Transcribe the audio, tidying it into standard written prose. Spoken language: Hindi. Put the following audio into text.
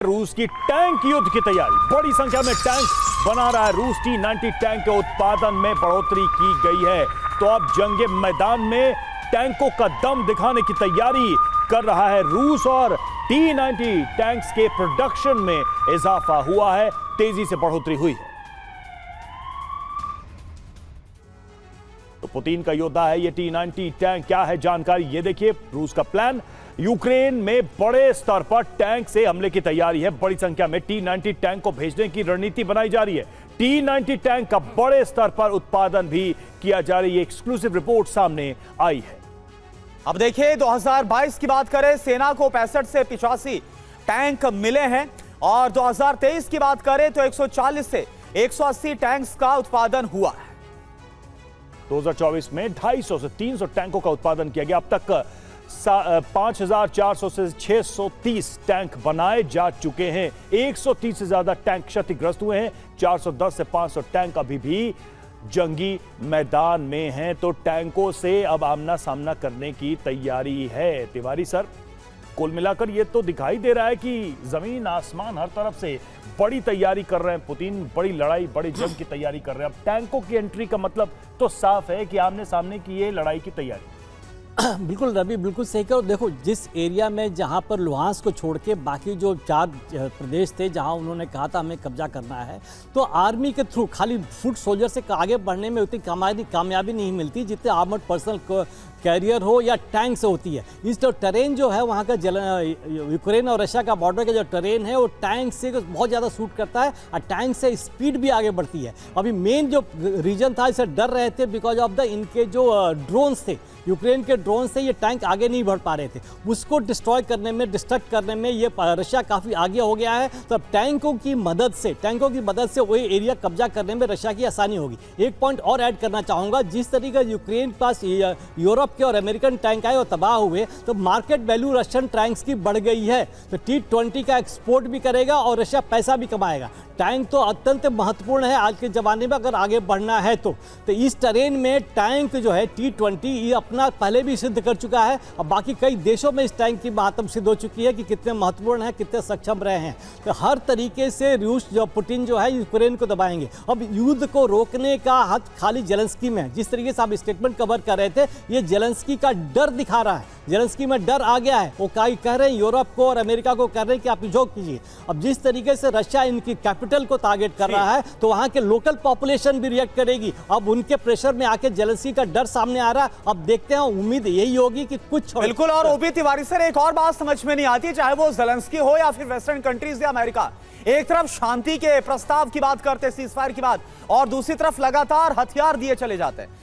रूस की टैंक युद्ध की तैयारी, बड़ी संख्या में टैंक बना रहा है रूस। T-90 टैंक के उत्पादन में बढ़ोतरी की गई है, तो अब जंगे मैदान में टैंकों का दम दिखाने की तैयारी कर रहा है रूस और T-90 टैंक्स के प्रोडक्शन में इजाफा हुआ है, तेजी से बढ़ोतरी हुई है। तो पुतिन का योद्धा है ये T-90 टैंक, क्या है जानकारी ये देखिए। रूस का प्लान, यूक्रेन में बड़े स्तर पर टैंक से हमले की तैयारी है। बड़ी संख्या में T-90 टैंक को भेजने की रणनीति बनाई जा रही है। T-90 टैंक का बड़े स्तर पर उत्पादन भी किया जा रही है। एक्सक्लूसिव रिपोर्ट सामने आई है। अब देखिए 2022 की बात करें, सेना को 65 से 85 टैंक मिले हैं और 2023 की बात करें तो 140 से 180 टैंक्स का उत्पादन हुआ है। 2024 में 250 से 300 टैंकों का उत्पादन किया गया। अब तक 5400 से 630 टैंक बनाए जा चुके हैं। 130 से ज्यादा टैंक क्षतिग्रस्त हुए हैं। 410 से 500 टैंक अभी भी जंगी मैदान में हैं। तो टैंकों से अब आमना सामना करने की तैयारी है। तिवारी सर, कुल मिलाकर ये तो दिखाई दे रहा है कि जमीन आसमान हर तरफ से बड़ी तैयारी कर रहे हैं पुतिन, बड़ी लड़ाई बड़ी जंग की तैयारी कर रहे हैं। अब टैंकों की एंट्री का मतलब तो साफ है कि आमने सामने की ये लड़ाई की तैयारी। बिल्कुल रवि, बिल्कुल सही कहो। देखो, जिस एरिया में जहां पर लुहांस को छोड़ के बाकी जो 4 प्रदेश थे जहां उन्होंने कहा था हमें कब्जा करना है, तो आर्मी के थ्रू खाली फुट सोल्जर से आगे बढ़ने में उतनी कामयाबी नहीं मिलती जितने आर्मर्ड पर्सनल कैरियर हो या टैंक से होती है। इस जो टरेन जो है वहाँ का यूक्रेन और रशिया का बॉर्डर का जो टरेन है वो टैंक से बहुत ज़्यादा सूट करता है और टैंक से स्पीड भी आगे बढ़ती है। अभी मेन जो रीजन था, इसे डर रहे थे बिकॉज ऑफ द इनके जो ड्रोन्स थे, यूक्रेन के ड्रोन से ये टैंक आगे नहीं बढ़ पा रहे थे। उसको डिस्ट्रॉय करने में, डिस्ट्रक्ट करने में ये रशिया काफ़ी आगे हो गया है। तो अब टैंकों की मदद से वही एरिया कब्जा करने में रशिया की आसानी होगी। एक पॉइंट और ऐड करना चाहूँगा, जिस तरीके यूक्रेन पास यूरोप के और अमेरिकन टैंक आए और तबाह हुए, तो मार्केट वैल्यू रशियन टैंक्स की बढ़ गई है। तो T-20 का एक्सपोर्ट भी करेगा और रशिया पैसा भी कमाएगा। टैंक तो अत्यंत महत्वपूर्ण है आज के ज़माने में अगर आगे बढ़ना है तो इस टरेन में टैंक जो है T-20 ये अपना पहले भी सिद्ध कर चुका है। अब बाकी कई देशों में इस टैंक की महात्म सिद्ध हो चुकी है कि कितने महत्वपूर्ण है, कितने सक्षम रहे हैं। तो हर तरीके से रूस जो पुतिन जो है यूक्रेन को दबाएंगे। अब युद्ध को रोकने का हाथ खाली जेलेंस्की में है। जिस तरीके से आप स्टेटमेंट कवर कर रहे थे, ये जेलेंस्की का डर दिखा रहा है। जेलेंस्की में डर आ गया है। वो कह रहे हैं यूरोप को और अमेरिका को कह रहे हैं कि आप जो कीजिए। अब जिस तरीके से रशिया इनकी कैपिटल को टारगेट कर रहा है, तो वहां के लोकल पॉपुलेशन भी रिएक्ट करेगी। अब उनके प्रेशर में आके जेलेंस्की का डर सामने आ रहा है। अब देखते हैं, उम्मीद यही होगी कि कुछ बिल्कुल। और ओपी तिवारी सर, एक और बात समझ में नहीं आती, चाहे वो जेलेंस्की हो या फिर वेस्टर्न कंट्रीज या अमेरिका। एक तरफ शांति के प्रस्ताव की बात करते, सीजफायर की बात, और दूसरी तरफ लगातार हथियार दिए चले जाते हैं।